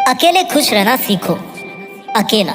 अकेले खुश रहना सीखो। अकेला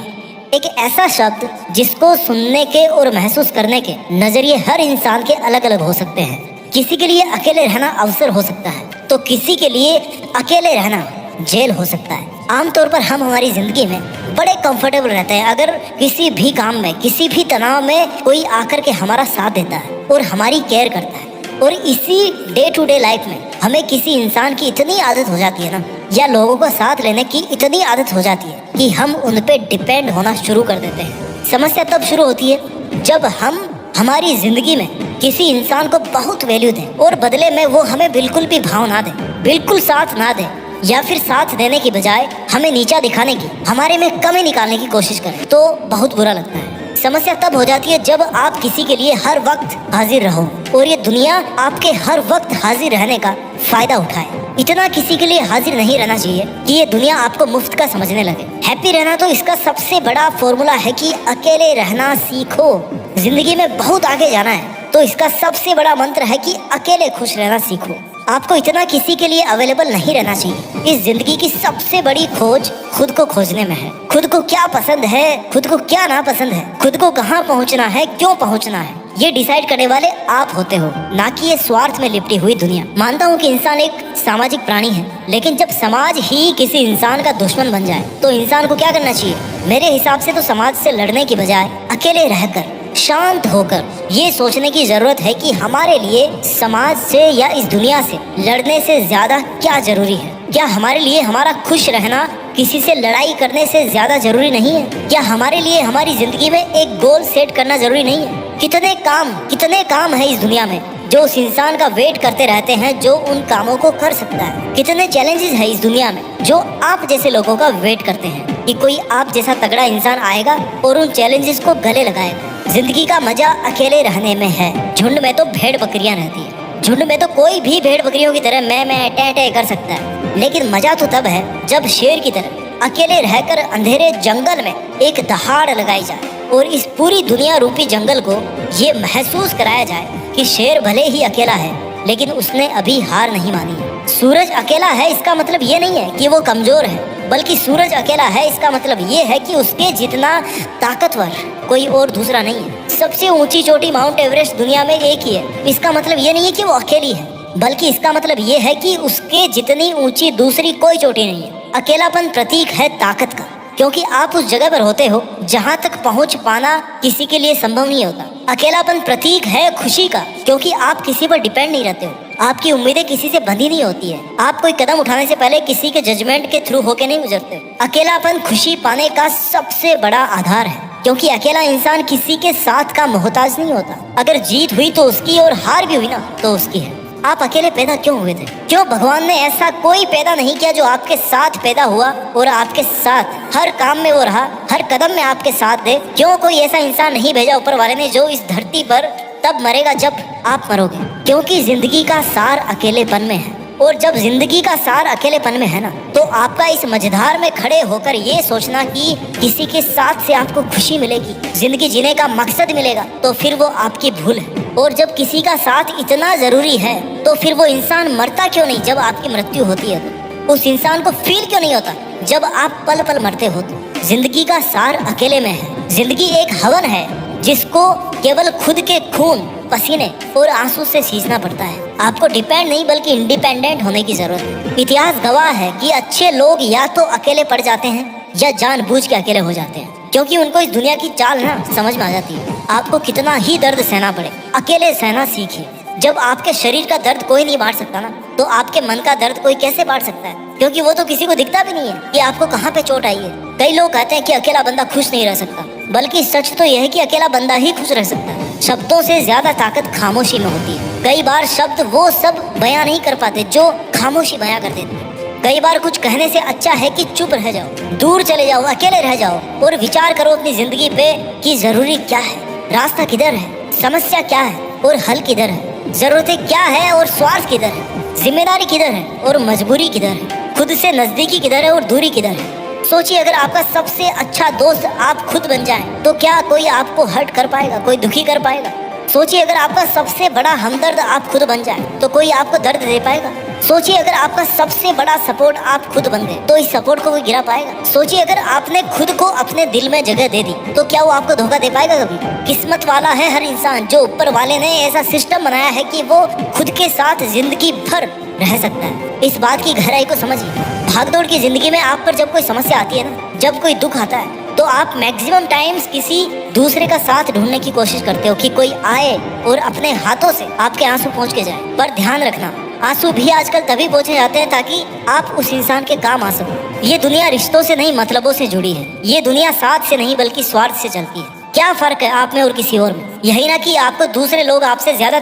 एक ऐसा शब्द जिसको सुनने के और महसूस करने के नजरिए हर इंसान के अलग अलग हो सकते हैं। किसी के लिए अकेले रहना अवसर हो सकता है तो किसी के लिए अकेले रहना जेल हो सकता है। आमतौर पर हम हमारी जिंदगी में बड़े कंफर्टेबल रहते हैं अगर किसी भी काम में, किसी भी तनाव में कोई आकर के हमारा साथ देता है और हमारी केयर करता है। और इसी डे टू डे लाइफ में हमें किसी इंसान की इतनी आदत हो जाती है ना, या लोगों का साथ लेने की इतनी आदत हो जाती है कि हम उन पे डिपेंड होना शुरू कर देते हैं। समस्या तब शुरू होती है जब हम हमारी जिंदगी में किसी इंसान को बहुत वैल्यू दें और बदले में वो हमें बिल्कुल भी भाव ना दे, बिल्कुल साथ ना दे, या फिर साथ देने की बजाय हमें नीचा दिखाने की, हमारे में कमी निकालने की कोशिश करें तो बहुत बुरा लगता है। समस्या तब हो जाती है जब आप किसी के लिए हर वक्त हाजिर रहो और ये दुनिया आपके हर वक्त हाजिर रहने का फायदा उठाए। इतना किसी के लिए हाजिर नहीं रहना चाहिए कि ये दुनिया आपको मुफ्त का समझने लगे। हैप्पी रहना तो इसका सबसे बड़ा फॉर्मूला है कि अकेले रहना सीखो। जिंदगी में बहुत आगे जाना है तो इसका सबसे बड़ा मंत्र है कि अकेले खुश रहना सीखो। आपको इतना किसी के लिए अवेलेबल नहीं रहना चाहिए। इस जिंदगी की सबसे बड़ी खोज खुद को खोजने में है। खुद को क्या पसंद है, खुद को क्या नापसंद है, खुद को कहाँ पहुँचना है, क्यों पहुँचना है, ये डिसाइड करने वाले आप होते हो, ना कि ये स्वार्थ में लिपटी हुई दुनिया। मानता हूँ कि इंसान एक सामाजिक प्राणी है, लेकिन जब समाज ही किसी इंसान का दुश्मन बन जाए तो इंसान को क्या करना चाहिए? मेरे हिसाब से तो समाज से लड़ने की बजाय अकेले रहकर शांत होकर ये सोचने की जरूरत है कि हमारे लिए समाज से या इस दुनिया से लड़ने से ज्यादा क्या जरूरी है। क्या हमारे लिए हमारा खुश रहना किसी से लड़ाई करने से ज्यादा जरूरी नहीं है? क्या हमारे लिए हमारी जिंदगी में एक गोल सेट करना जरूरी नहीं है? कितने काम है इस दुनिया में जो उस इंसान का वेट करते रहते हैं जो उन कामों को कर सकता है। कितने चैलेंजेस है इस दुनिया में जो आप जैसे लोगों का वेट करते हैं कि कोई आप जैसा तगड़ा इंसान आएगा और उन चैलेंजेस को गले लगाएगा। जिंदगी का मजा अकेले रहने में है। झुंड में तो भेड़ बकरियां रहती है, झुंड में तो कोई भी भेड़ बकरियों की तरह मैं टे कर सकता है, लेकिन मजा तो तब है जब शेर की तरह अकेले रहकर अंधेरे जंगल में एक दहाड़ लगाई जाए और इस पूरी दुनिया रूपी जंगल को ये महसूस कराया जाए कि शेर भले ही अकेला है लेकिन उसने अभी हार नहीं मानी है। सूरज अकेला है इसका मतलब ये नहीं है कि वो कमजोर है, बल्कि सूरज अकेला है इसका मतलब ये है कि उसके जितना ताकतवर कोई और दूसरा नहीं है। सबसे ऊंची चोटी माउंट एवरेस्ट दुनिया में एक ही है, इसका मतलब ये नहीं है कि वो अकेली है, बल्कि इसका मतलब ये है कि उसके जितनी ऊंची दूसरी कोई चोटी नहीं है। अकेलापन प्रतीक है ताकत का, क्योंकि आप उस जगह पर होते हो जहाँ तक पहुँच पाना किसी के लिए संभव नहीं होता। अकेलापन प्रतीक है खुशी का, क्योंकि आप किसी पर डिपेंड नहीं रहते हो, आपकी उम्मीदें किसी से बंधी नहीं होती है, आप कोई कदम उठाने से पहले किसी के जजमेंट के थ्रू होके नहीं गुजरते। अकेलापन खुशी पाने का सबसे बड़ा आधार है, क्योंकि अकेला इंसान किसी के साथ का मोहताज नहीं होता। अगर जीत हुई तो उसकी और हार भी हुई ना तो उसकी है। आप अकेले पैदा क्यों हुए थे? क्यों भगवान ने ऐसा कोई पैदा नहीं किया जो आपके साथ पैदा हुआ और आपके साथ हर काम में वो रहा, हर कदम में आपके साथ दे? क्यों कोई ऐसा इंसान नहीं भेजा ऊपर वाले ने जो इस धरती पर तब मरेगा जब आप मरोगे? क्योंकि जिंदगी का सार अकेलेपन में है, और जब जिंदगी का सार अकेलेपन में है ना तो आपका इस मझधार में खड़े होकर ये सोचना कि किसी के साथ से आपको खुशी मिलेगी, जिंदगी जीने का मकसद मिलेगा, तो फिर वो आपकी भूल है। और जब किसी का साथ इतना जरूरी है तो फिर वो इंसान मरता क्यों नहीं जब आपकी मृत्यु होती है? तो उस इंसान को फील क्यों नहीं होता जब आप पल पल मरते हो? तो जिंदगी का सार अकेले में है। जिंदगी एक हवन है जिसको केवल खुद के खून, पसीने और आंसू से सींचना पड़ता है। आपको डिपेंड नहीं बल्कि इंडिपेंडेंट होने की जरूरत है। इतिहास गवाह है कि अच्छे लोग या तो अकेले पड़ जाते हैं या जानबूझ के अकेले हो जाते हैं, क्योंकि उनको इस दुनिया की चाल ना समझ में आ जाती है। आपको कितना ही दर्द सहना पड़े, अकेले सहना सीखिए। जब आपके शरीर का दर्द कोई नहीं बांट सकता ना तो आपके मन का दर्द कोई कैसे बांट सकता है? क्योंकि वो तो किसी को दिखता भी नहीं है कि आपको कहाँ पे चोट आई है। कई लोग कहते हैं कि अकेला बंदा खुश नहीं रह सकता, बल्कि सच तो यह है कि अकेला बंदा ही खुश रह सकता है। शब्दों से ज्यादा ताकत खामोशी में होती है। कई बार शब्द वो सब बयां नहीं कर पाते जो खामोशी बयां कर देते हैं। कई बार कुछ कहने से अच्छा है कि चुप रह जाओ, दूर चले जाओ, अकेले रह जाओ और विचार करो अपनी जिंदगी पे कि जरूरी क्या है, रास्ता किधर है, समस्या क्या है और हल किधर है, जरूरतें क्या है और स्वार्थ किधर है, जिम्मेदारी किधर है और मजबूरी किधर है, खुद से नजदीकी किधर है और दूरी किधर है। सोचिए, अगर आपका सबसे अच्छा दोस्त आप खुद बन जाए तो क्या कोई आपको हर्ट कर पाएगा, कोई दुखी कर पाएगा? सोचिए, अगर आपका सबसे बड़ा हमदर्द आप खुद बन जाए तो कोई आपको दर्द दे पाएगा? सोचिए अगर आपका सबसे बड़ा सपोर्ट आप खुद बन गए तो इस सपोर्ट को कोई गिरा पाएगा? सोचिए अगर आपने खुद को अपने दिल में जगह दे दी तो क्या वो आपको धोखा दे पाएगा कभी? किस्मत वाला है हर इंसान जो ऊपर वाले ने ऐसा सिस्टम बनाया है कि वो खुद के साथ जिंदगी भर रह सकता है। इस बात की गहराई को समझिए। भागदौड़ की जिंदगी में आप पर जब कोई समस्या आती है ना, जब कोई दुख आता है, तो आप मैक्सिमम टाइम्स किसी दूसरे का साथ ढूंढने की कोशिश करते हो कि कोई आए और अपने हाथों से आपके आंसू पोंछ के जाए। पर ध्यान रखना, आंसू भी आजकल तभी पोंछे जाते हैं ताकि आप उस इंसान के काम आ सको। ये दुनिया रिश्तों से नहीं मतलबों से जुड़ी है। ये दुनिया साथ से नहीं बल्कि स्वार्थ से चलती है। क्या फर्क है आप में और किसी और में? यही ना कि आपको दूसरे लोग आपसे ज्यादा